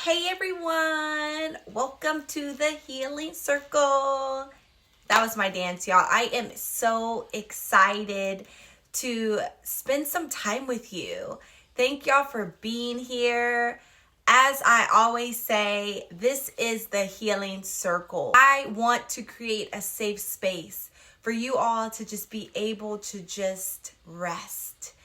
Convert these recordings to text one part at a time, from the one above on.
Hey everyone, welcome to the Healing Circle. That was my dance, y'all. I am so excited to spend some time with you. Thank y'all for being here. As I always say, this is the Healing Circle. I want to create a safe space for you all to just be able to just rest,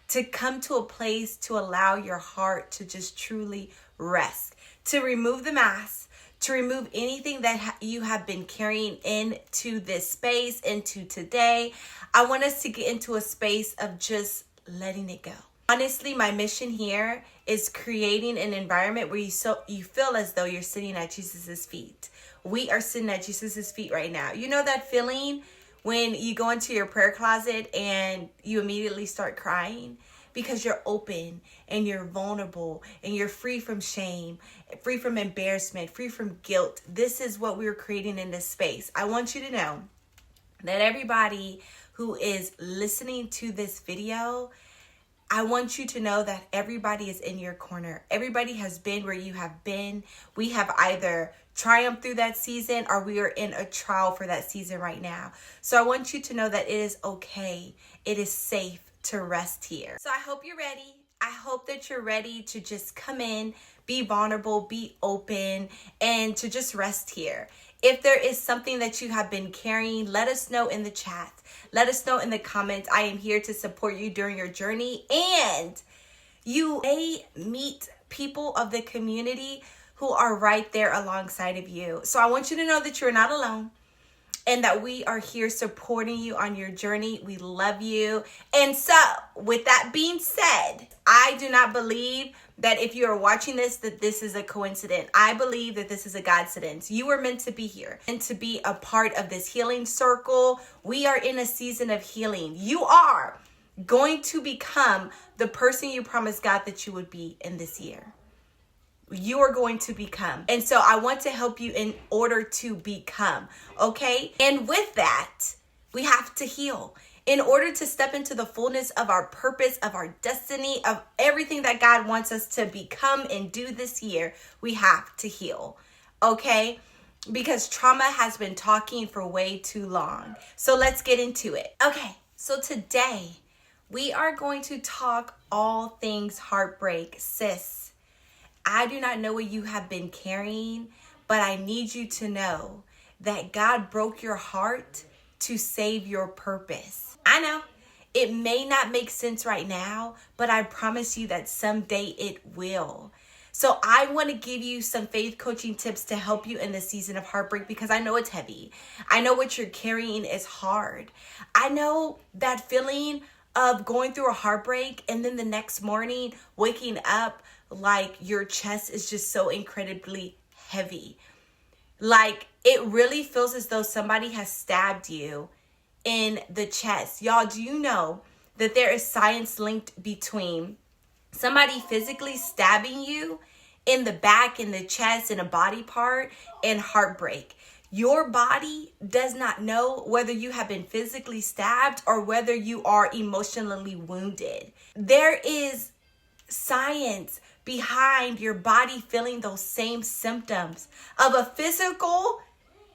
to come to a place to allow your heart to just truly rest, to remove the mask, to remove anything that you have been carrying into this space, into today. I want us to get into a space of just letting it go. Honestly, my mission here is creating an environment where you feel as though you're sitting at Jesus's feet. We are sitting at Jesus's feet right now. You know that feeling when you go into your prayer closet and you immediately start crying? Because you're open and you're vulnerable and you're free from shame, free from embarrassment, free from guilt. This is what we're creating in this space. I want you to know that everybody who is listening to this video, I want you to know that everybody is in your corner. Everybody has been where you have been. We have either triumphed through that season or we are in a trial for that season right now. So I want you to know that it is okay. It is safe to rest here. So I hope you're ready. I hope that you're ready to just come in, be vulnerable, be open, and to just rest here. If there is something that you have been carrying, let us know in the chat. Let us know in the comments. I am here to support you during your journey. And you may meet people of the community who are right there alongside of you. So I want you to know that you're not alone, and that we are here supporting you on your journey. We love you. And so, with that being said, I do not believe that if you are watching this, that this is a coincidence. I believe that this is a Godcidence. You were meant to be here and to be a part of this healing circle. We are in a season of healing. You are going to become the person you promised God that you would be in this year. You are going to become. And so I want to help you in order to become, okay? And with that, we have to heal. In order to step into the fullness of our purpose, of our destiny, of everything that God wants us to become and do this year, we have to heal, okay? Because trauma has been talking for way too long. So let's get into it. Okay, so today we are going to talk all things heartbreak. Sis, I do not know what you have been carrying, but I need you to know that God broke your heart to save your purpose. I know it may not make sense right now, but I promise you that someday it will. So I want to give you some faith coaching tips to help you in the season of heartbreak, because I know it's heavy. I know what you're carrying is hard. I know that feeling of going through a heartbreak and then the next morning waking up like your chest is just so incredibly heavy. Like it really feels as though somebody has stabbed you in the chest. Y'all, do you know that there is science linked between somebody physically stabbing you in the back, in the chest, in a body part, and heartbreak? Your body does not know whether you have been physically stabbed or whether you are emotionally wounded. There is science behind your body feeling those same symptoms of a physical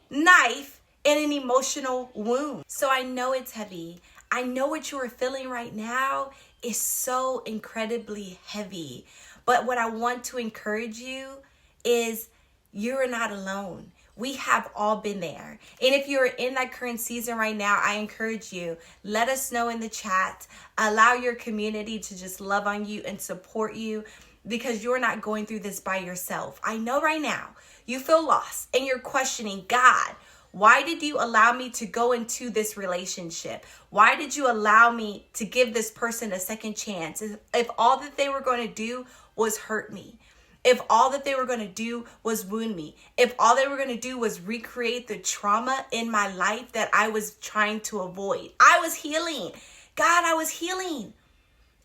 knife and an emotional wound. So I know it's heavy. I know what you are feeling right now is so incredibly heavy. But what I want to encourage you is you're not alone. We have all been there. And if you're in that current season right now, I encourage you, let us know in the chat. Allow your community to just love on you and support you, because you're not going through this by yourself. I know right now you feel lost and you're questioning, God, why did you allow me to go into this relationship? Why did you allow me to give this person a second chance? If all that they were going to do was hurt me, if all that they were going to do was wound me, if all they were going to do was recreate the trauma in my life that I was trying to avoid. I was healing. God, I was healing.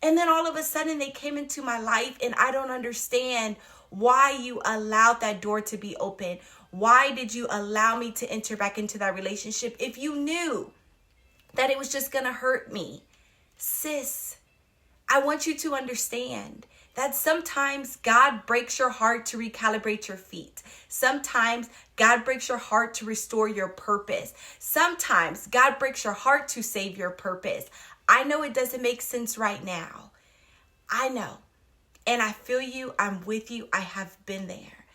And then all of a sudden they came into my life and I don't understand why you allowed that door to be open. Why did you allow me to enter back into that relationship if you knew that it was just going to hurt me? Sis, I want you to understand that sometimes God breaks your heart to recalibrate your feet. Sometimes God breaks your heart to restore your purpose. Sometimes God breaks your heart to save your purpose. I know it doesn't make sense right now. I know. And I feel you. I'm with you. I have been there.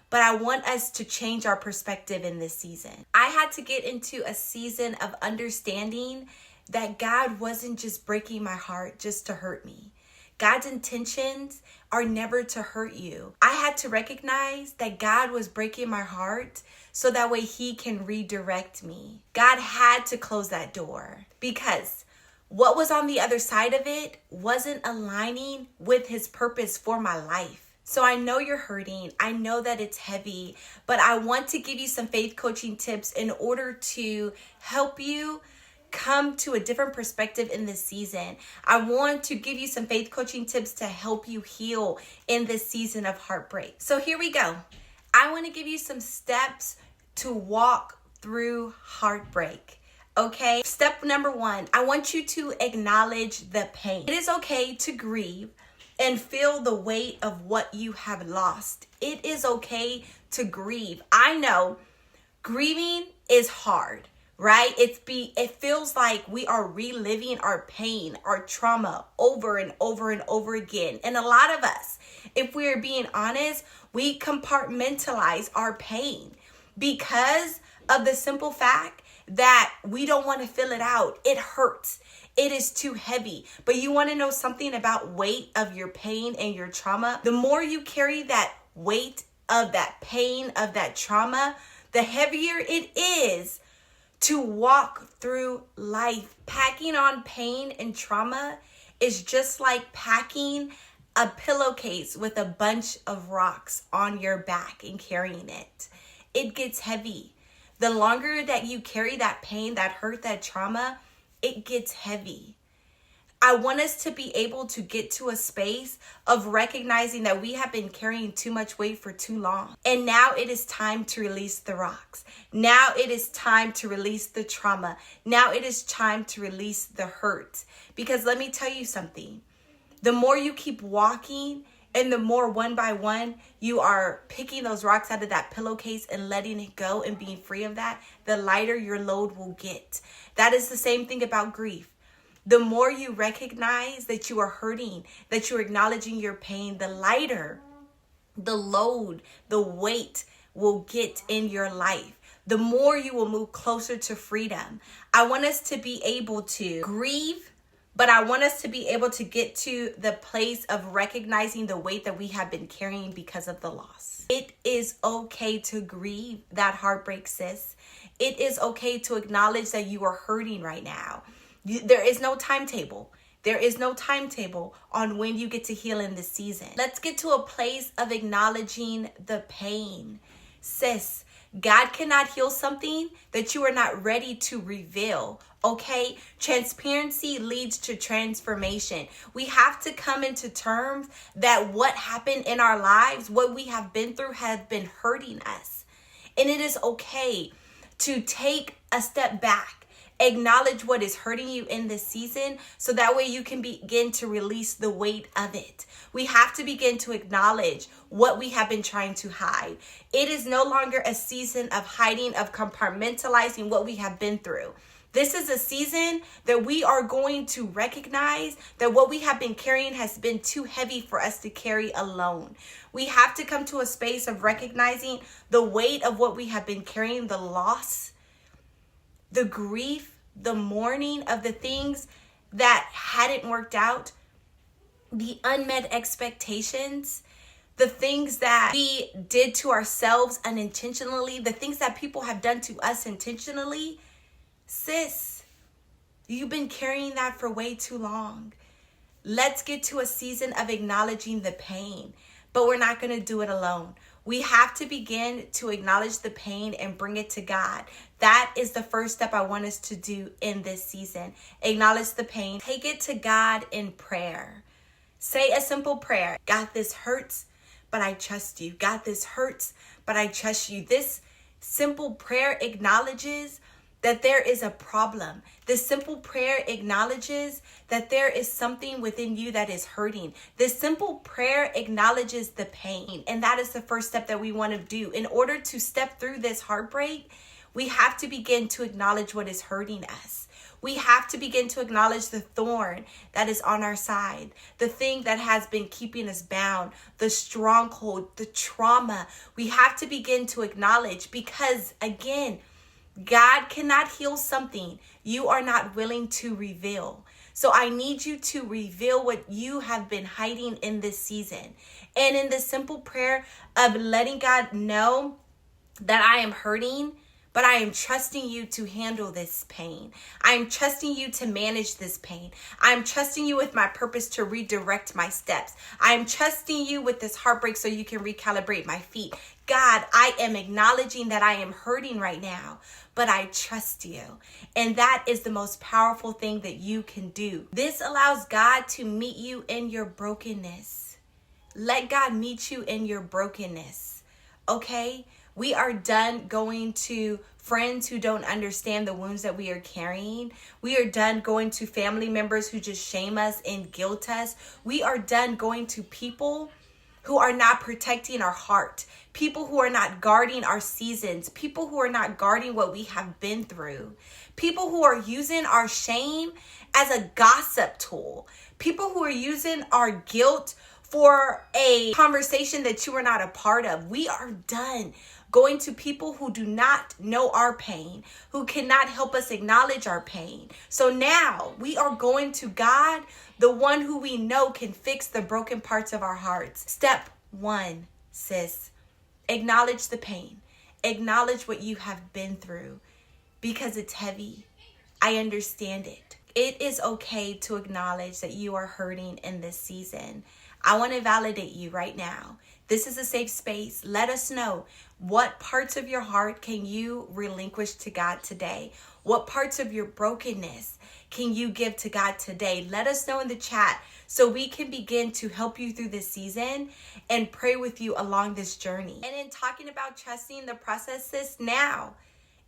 But I want us to change our perspective in this season. I had to get into a season of understanding that God wasn't just breaking my heart just to hurt me. God's intentions are never to hurt you. I had to recognize that God was breaking my heart so that way he can redirect me. God had to close that door because what was on the other side of it wasn't aligning with his purpose for my life. So I know you're hurting. I know that it's heavy, but I want to give you some faith coaching tips in order to help you come to a different perspective in this season. I want to give you some faith coaching tips to help you heal in this season of heartbreak. So here we go. I want to give you some steps to walk through heartbreak. Okay? Step number 1, I want you to acknowledge the pain. It is okay to grieve and feel the weight of what you have lost. It is okay to grieve. I know grieving is hard, right? It feels like we are reliving our pain, our trauma over and over and over again. And a lot of us, if we're being honest, we compartmentalize our pain because of the simple fact that we don't want to feel it out. It hurts. It is too heavy. But you want to know something about weight of your pain and your trauma? The more you carry that weight of that pain, of that trauma, the heavier it is to walk through life. Packing on pain and trauma is just like packing a pillowcase with a bunch of rocks on your back and carrying it. It gets heavy. The longer that you carry that pain, that hurt, that trauma, it gets heavy. I want us to be able to get to a space of recognizing that we have been carrying too much weight for too long. And now it is time to release the rocks. Now it is time to release the trauma. Now it is time to release the hurt. Because let me tell you something. The more you keep walking and the more one by one you are picking those rocks out of that pillowcase and letting it go and being free of that, the lighter your load will get. That is the same thing about grief. The more you recognize that you are hurting, that you're acknowledging your pain, the lighter the load, the weight will get in your life. The more you will move closer to freedom. I want us to be able to grieve, but I want us to be able to get to the place of recognizing the weight that we have been carrying because of the loss. It is okay to grieve that heartbreak, sis. It is okay to acknowledge that you are hurting right now. There is no timetable. There is no timetable on when you get to heal in this season. Let's get to a place of acknowledging the pain. Sis, God cannot heal something that you are not ready to reveal. Okay? Transparency leads to transformation. We have to come into terms that what happened in our lives, what we have been through, has been hurting us. And it is okay to take a step back. Acknowledge what is hurting you in this season so that way you can begin to release the weight of it. We have to begin to acknowledge what we have been trying to hide. It is no longer a season of hiding, of compartmentalizing what we have been through. This is a season that we are going to recognize that what we have been carrying has been too heavy for us to carry alone. We have to come to a space of recognizing the weight of what we have been carrying, the loss, the grief, the mourning of the things that hadn't worked out, the unmet expectations, the things that we did to ourselves unintentionally, the things that people have done to us intentionally. Sis, you've been carrying that for way too long. Let's get to a season of acknowledging the pain, but we're not going to do it alone. We have to begin to acknowledge the pain and bring it to God. That is the first step I want us to do in this season. Acknowledge the pain. Take it to God in prayer. Say a simple prayer. God, this hurts, but I trust you. God, this hurts, but I trust you. This simple prayer acknowledges that there is a problem. This simple prayer acknowledges that there is something within you that is hurting. This simple prayer acknowledges the pain. And that is the first step that we want to do. In order to step through this heartbreak, we have to begin to acknowledge what is hurting us. We have to begin to acknowledge the thorn that is on our side, the thing that has been keeping us bound, the stronghold, the trauma. We have to begin to acknowledge, because again, God cannot heal something you are not willing to reveal. So I need you to reveal what you have been hiding in this season. And in the simple prayer of letting God know that I am hurting, but I am trusting you to handle this pain. I am trusting you to manage this pain. I am trusting you with my purpose to redirect my steps. I am trusting you with this heartbreak so you can recalibrate my feet. God, I am acknowledging that I am hurting right now, but I trust you. And that is the most powerful thing that you can do. This allows God to meet you in your brokenness. Let God meet you in your brokenness. Okay? We are done going to friends who don't understand the wounds that we are carrying. We are done going to family members who just shame us and guilt us. We are done going to people who are not protecting our heart, people who are not guarding our seasons, people who are not guarding what we have been through, people who are using our shame as a gossip tool, people who are using our guilt for a conversation that you are not a part of. We are done going to people who do not know our pain, who cannot help us acknowledge our pain. So now we are going to God, the one who we know can fix the broken parts of our hearts. Step 1, sis, acknowledge the pain. Acknowledge what you have been through, because it's heavy. I understand it. It is okay to acknowledge that you are hurting in this season. I want to validate you right now. This is a safe space. Let us know, what parts of your heart can you relinquish to God today? What parts of your brokenness can you give to God today? Let us know in the chat so we can begin to help you through this season and pray with you along this journey. And in talking about trusting the processes now,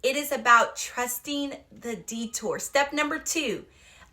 it is about trusting the detour. Step number 2.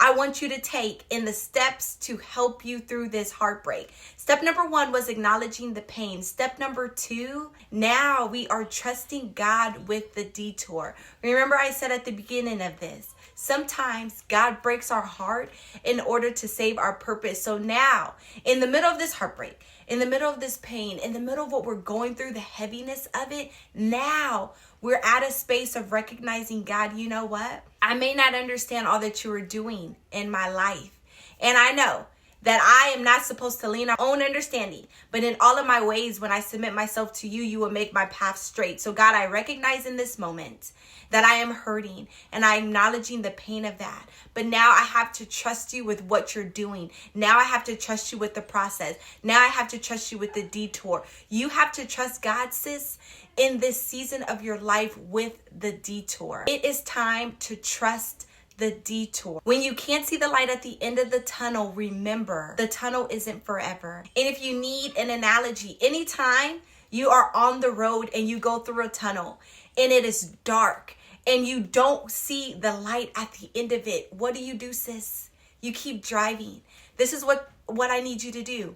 I want you to take in the steps to help you through this heartbreak. Step number 1 was acknowledging the pain. Step number 2, now we are trusting God with the detour. Remember, I said at the beginning of this, sometimes God breaks our heart in order to save our purpose. So now, in the middle of this heartbreak, in the middle of this pain, in the middle of what we're going through, the heaviness of it, now we're at a space of recognizing, God, you know what? I may not understand all that you are doing in my life. And I know that I am not supposed to lean on my own understanding. But in all of my ways, when I submit myself to you, you will make my path straight. So God, I recognize in this moment that I am hurting, and I'm acknowledging the pain of that. But now I have to trust you with what you're doing. Now I have to trust you with the process. Now I have to trust you with the detour. You have to trust God, sis, in this season of your life with the detour. It is time to trust the detour. When you can't see the light at the end of the tunnel, remember, the tunnel isn't forever. And if you need an analogy, anytime you are on the road and you go through a tunnel and it is dark and you don't see the light at the end of it, what do, sis? You keep driving. This is what I need you to do.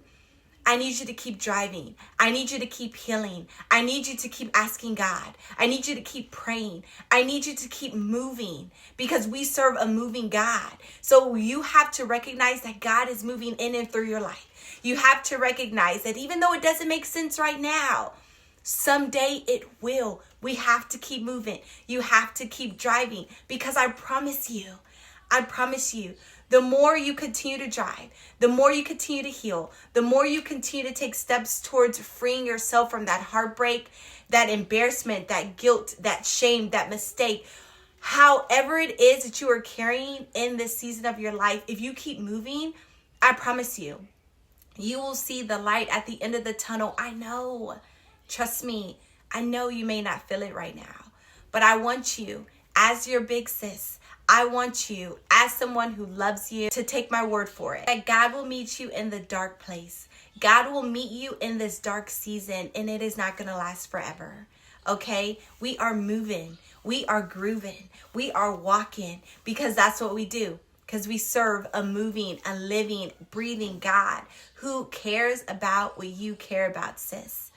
I need you to keep driving. I need you to keep healing. I need you to keep asking God. I need you to keep praying. I need you to keep moving, because we serve a moving God. So you have to recognize that God is moving in and through your life. You have to recognize that even though it doesn't make sense right now, someday it will. We have to keep moving. You have to keep driving, because I promise you, the more you continue to drive, the more you continue to heal, the more you continue to take steps towards freeing yourself from that heartbreak, that embarrassment, that guilt, that shame, that mistake, however it is that you are carrying in this season of your life, if you keep moving, I promise you, you will see the light at the end of the tunnel. I know. Trust me. I know you may not feel it right now, but I want you, as your big sis, I want you, as someone who loves you, to take my word for it. That God will meet you in the dark place. God will meet you in this dark season, and it is not going to last forever. Okay? We are moving. We are grooving. We are walking because that's what we do. Because we serve a moving, a living, breathing God who cares about what you care about, sis.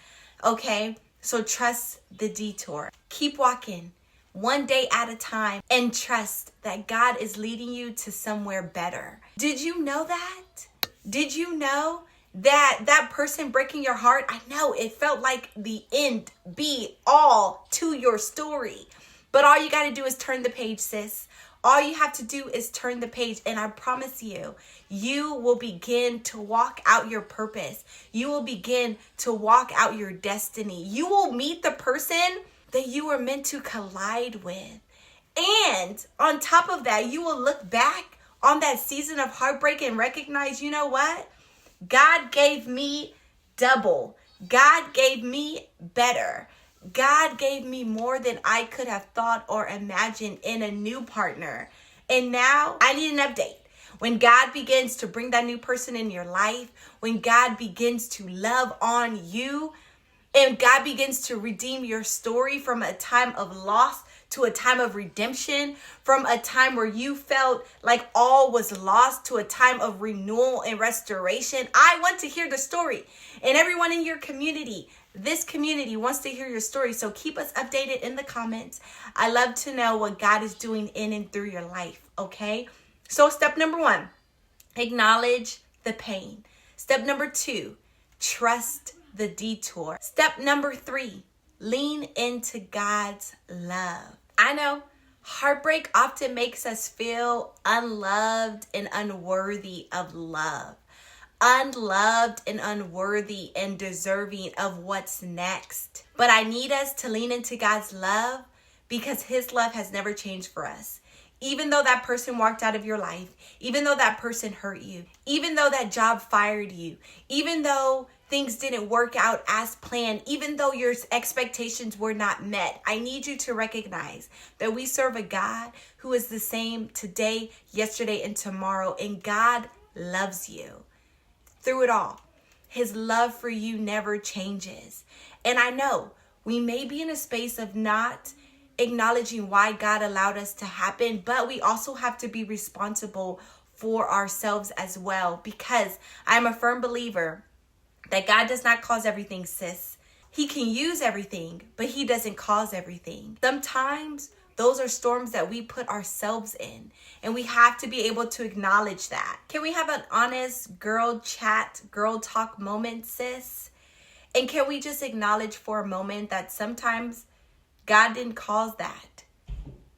Okay? So trust the detour. Keep walking one day at a time and trust that God is leading you to somewhere better. Did you know that? Did you know that person breaking your heart? I know it felt like the end be all to your story. But all you got to do is turn the page, sis. All you have to do is turn the page, and I promise you, you will begin to walk out your purpose. You will begin to walk out your destiny. You will meet the person that you were meant to collide with. And on top of that, you will look back on that season of heartbreak and recognize, you know what? God gave me double. God gave me better. God gave me more than I could have thought or imagined in a new partner. And now I need an update. When God begins to bring that new person in your life, when God begins to love on you, and God begins to redeem your story from a time of loss to a time of redemption, from a time where you felt like all was lost to a time of renewal and restoration. I want to hear the story. And everyone in your community, this community wants to hear your story. So keep us updated in the comments. I love to know what God is doing in and through your life, okay? So step number 1, acknowledge the pain. Step number 2, trust the detour. Step number 3, lean into God's love. I know heartbreak often makes us feel unloved and unworthy of love. Unloved and unworthy and deserving of what's next. But I need us to lean into God's love because his love has never changed for us. Even though that person walked out of your life, even though that person hurt you, even though that job fired you, even though things didn't work out as planned, even though your expectations were not met, I need you to recognize that we serve a God who is the same today, yesterday, and tomorrow, and God loves you. Through it all, his love for you never changes. And I know we may be in a space of not acknowledging why God allowed us to happen, but we also have to be responsible for ourselves as well, because I'm a firm believer that God does not cause everything, sis. He can use everything, but he doesn't cause everything. Sometimes those are storms that we put ourselves in, and we have to be able to acknowledge that. Can we have an honest girl chat, girl talk moment, sis? And can we just acknowledge for a moment that sometimes God didn't cause that?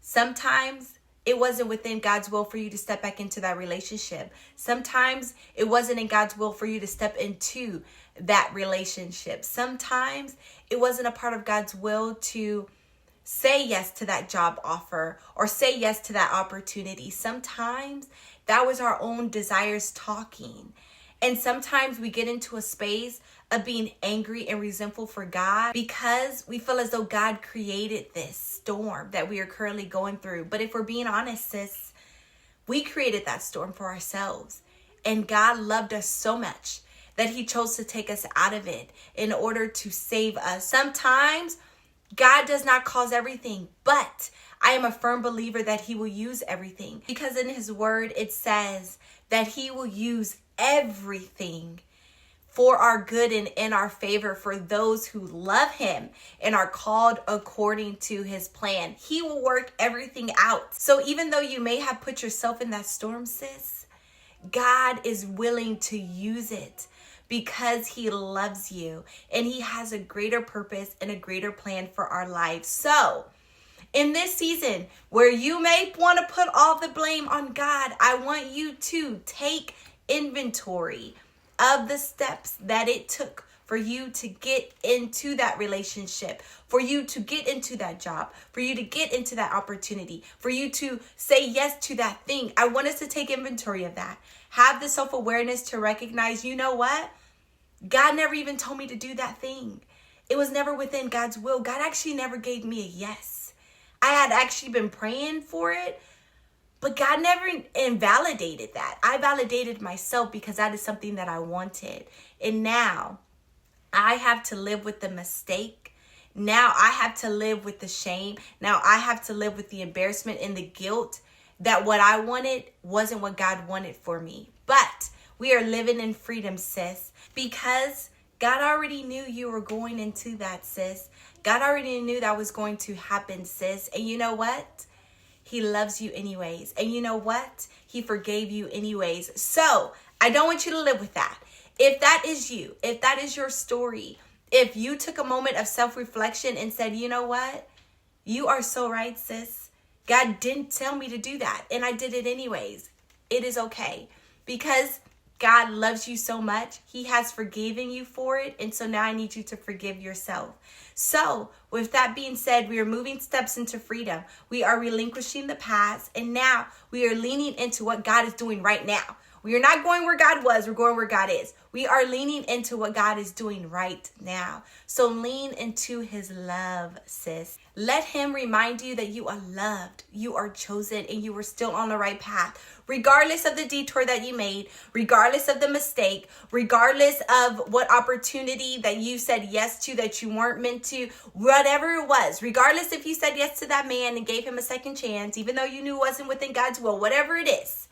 Sometimes it wasn't within God's will for you to step back into that relationship. Sometimes it wasn't in God's will for you to step into that relationship. Sometimes it wasn't a part of God's will to say yes to that job offer or say yes to that opportunity. Sometimes that was our own desires talking. And sometimes we get into a space of being angry and resentful for God because we feel as though God created this storm that we are currently going through. But if we're being honest, sis, we created that storm for ourselves. And God loved us so much that he chose to take us out of it in order to save us. Sometimes God does not cause everything, but I am a firm believer that he will use everything, because in his word, it says that he will use everything for our good and in our favor for those who love him and are called according to his plan. He will work everything out. So even though you may have put yourself in that storm, sis, God is willing to use it because he loves you and he has a greater purpose and a greater plan for our lives. So in this season where you may want to put all the blame on God, I want you to take inventory of the steps that it took for you to get into that relationship, for you to get into that job, for you to get into that opportunity, for you to say yes to that thing. I want us to take inventory of that. Have the self-awareness to recognize, you know what? God never even told me to do that thing. It was never within God's will. God actually never gave me a yes. I had actually been praying for it, but God never invalidated that. I validated myself because that is something that I wanted. And now I have to live with the mistake. Now I have to live with the shame. Now I have to live with the embarrassment and the guilt that what I wanted wasn't what God wanted for me. But we are living in freedom, sis, because God already knew you were going into that, sis. God already knew that was going to happen, sis. And you know what? He loves you anyways. And you know what? He forgave you anyways. So I don't want you to live with that. If that is you, if that is your story, if you took a moment of self-reflection and said, you know what? You are so right, sis. God didn't tell me to do that, and I did it anyways. It is okay, because God loves you so much. He has forgiven you for it, and so now I need you to forgive yourself. So with that being said, we are moving steps into freedom. We are relinquishing the past, and now we are leaning into what God is doing right now. We are not going where God was, we're going where God is. We are leaning into what God is doing right now. So lean into his love, sis. Let him remind you that you are loved, you are chosen, and you are still on the right path. Regardless of the detour that you made, regardless of the mistake, regardless of what opportunity that you said yes to that you weren't meant to, whatever it was, regardless if you said yes to that man and gave him a second chance, even though you knew it wasn't within God's will, whatever it is,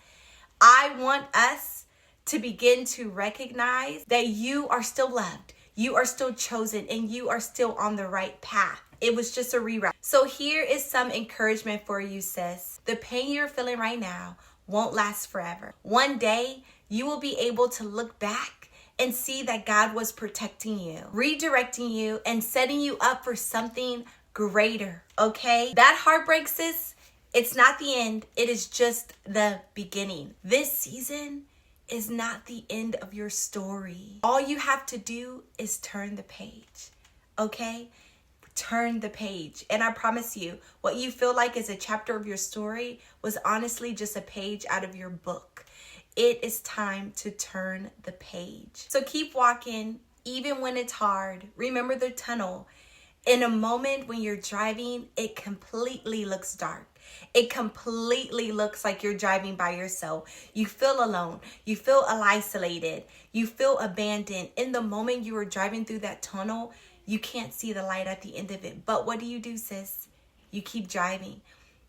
I want us to begin to recognize that you are still loved, you are still chosen, and you are still on the right path. It was just a reroute. So here is some encouragement for you, sis. The pain you're feeling right now won't last forever. One day, you will be able to look back and see that God was protecting you, redirecting you, and setting you up for something greater, okay? That heartbreak, sis, it's not the end. It is just the beginning. This season is not the end of your story. All you have to do is turn the page, okay? Turn the page. And I promise you, what you feel like is a chapter of your story was honestly just a page out of your book. It is time to turn the page. So keep walking, even when it's hard. Remember the tunnel. In a moment when you're driving, it completely looks dark. It completely looks like you're driving by yourself. You feel alone. You feel isolated. You feel abandoned. In the moment you are driving through that tunnel, you can't see the light at the end of it. But what do, sis? You keep driving.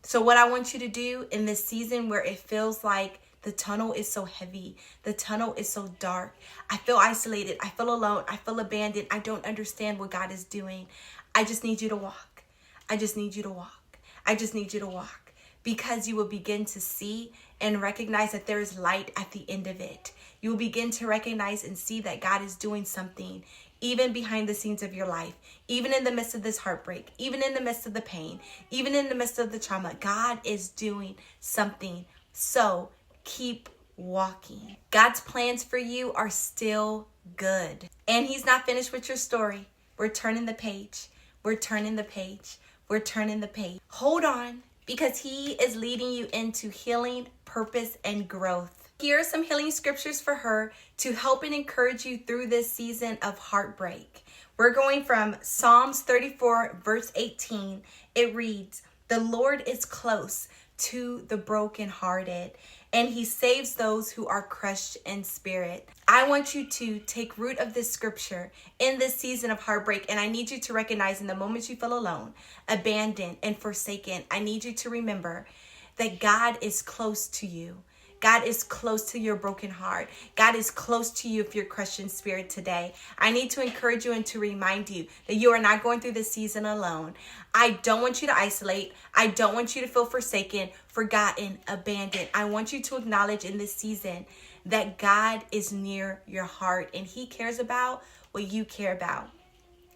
So what I want you to do in this season where it feels like the tunnel is so heavy, the tunnel is so dark, I feel isolated, I feel alone, I feel abandoned, I don't understand what God is doing. I just need you to walk. I just need you to walk. I just need you to walk, because you will begin to see and recognize that there is light at the end of it. You will begin to recognize and see that God is doing something even behind the scenes of your life, even in the midst of this heartbreak, even in the midst of the pain, even in the midst of the trauma. God is doing something. So keep walking. God's plans for you are still good. And he's not finished with your story. We're turning the page. We're turning the page. We're turning the page. Hold on, because he is leading you into healing, purpose, and growth. Here are some healing scriptures for her to help and encourage you through this season of heartbreak. We're going from Psalms 34, verse 18. It reads, "The Lord is close to the brokenhearted, and he saves those who are crushed in spirit." I want you to take root of this scripture in this season of heartbreak, and I need you to recognize in the moments you feel alone, abandoned, and forsaken, I need you to remember that God is close to you. God is close to your broken heart. God is close to you if you're crushed in spirit today. I need to encourage you and to remind you that you are not going through this season alone. I don't want you to isolate. I don't want you to feel forsaken, forgotten, abandoned. I want you to acknowledge in this season that God is near your heart and he cares about what you care about.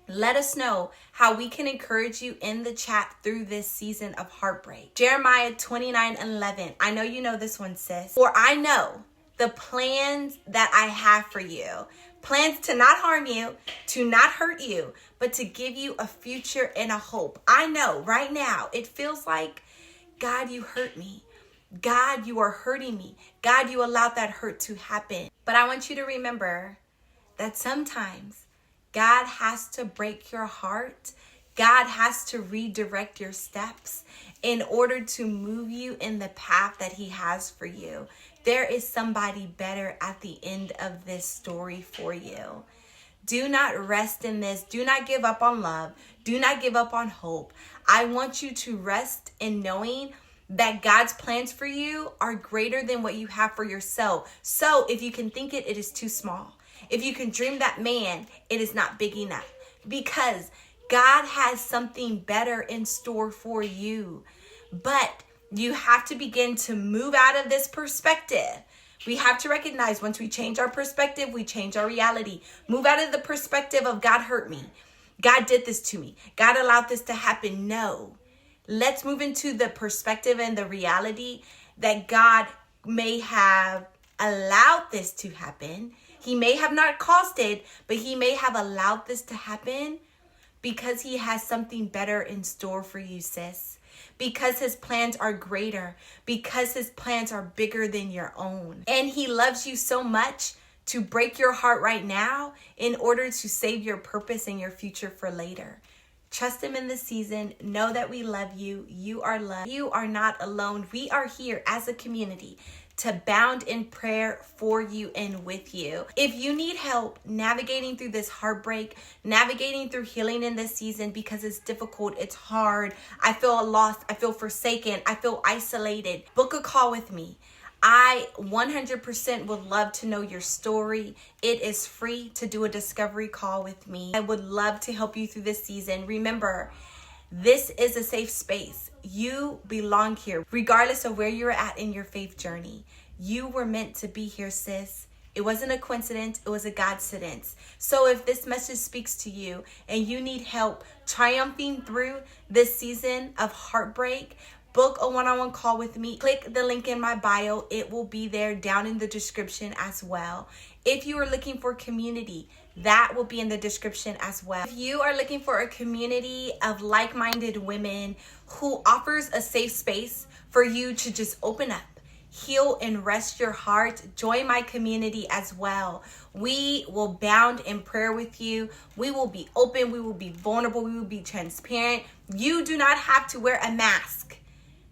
Let us know how we can encourage you in the chat through this season of heartbreak. Jeremiah 29:11. I know you know this one, sis. "For I know the plans that I have for you. Plans to not harm you, to not hurt you, but to give you a future and a hope." I know right now it feels like, God, you hurt me. God, you are hurting me. God, you allowed that hurt to happen. But I want you to remember that sometimes God has to break your heart. God has to redirect your steps in order to move you in the path that he has for you. There is somebody better at the end of this story for you. Do not rest in this. Do not give up on love. Do not give up on hope. I want you to rest in knowing that God's plans for you are greater than what you have for yourself. So if you can think it, it is too small. If you can dream that man, it is not big enough, because God has something better in store for you. But you have to begin to move out of this perspective. We have to recognize once we change our perspective, we change our reality. Move out of the perspective of God hurt me. God did this to me. God allowed this to happen. No. Let's move into the perspective and the reality that God may have allowed this to happen. He may have not caused it, but he may have allowed this to happen because he has something better in store for you, sis. Because his plans are greater. Because his plans are bigger than your own. And he loves you so much to break your heart right now in order to save your purpose and your future for later. Trust him in this season. Know that we love you. You are loved. You are not alone. We are here as a community to bound in prayer for you and with you. If you need help navigating through this heartbreak, navigating through healing in this season because it's difficult, it's hard, I feel lost, I feel forsaken, I feel isolated, book a call with me. I 100% would love to know your story. It is free to do a discovery call with me. I would love to help you through this season. Remember, this is a safe space. You belong here, regardless of where you're at in your faith journey. You were meant to be here, sis. It wasn't a coincidence. It was a Godcidence. So if this message speaks to you and you need help triumphing through this season of heartbreak, book a one-on-one call with me. Click the link in my bio. It will be there down in the description as well. If you are looking for community, that will be in the description as well. If you are looking for a community of like-minded women who offers a safe space for you to just open up, heal, and rest your heart, join my community as well. We will bound in prayer with you. We will be open. We will be vulnerable. We will be transparent. You do not have to wear a mask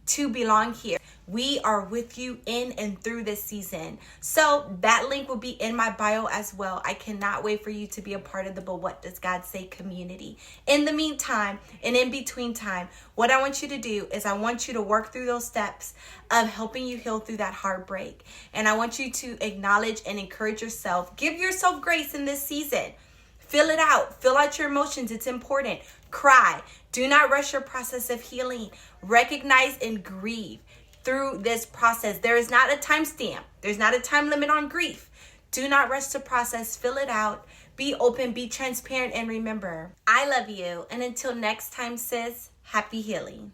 to belong here. We are with you in and through this season. So that link will be in my bio as well. I cannot wait for you to be a part of the But What Does God Say community. In the meantime, and in between time, what I want you to do is I want you to work through those steps of helping you heal through that heartbreak. And I want you to acknowledge and encourage yourself. Give yourself grace in this season. Fill it out. Fill out your emotions. It's important. Cry. Do not rush your process of healing. Recognize and grieve through this process. There is not a timestamp. There's not a time limit on grief. Do not rush the process. Fill it out. Be open. Be transparent. And remember, I love you. And until next time, sis, happy healing.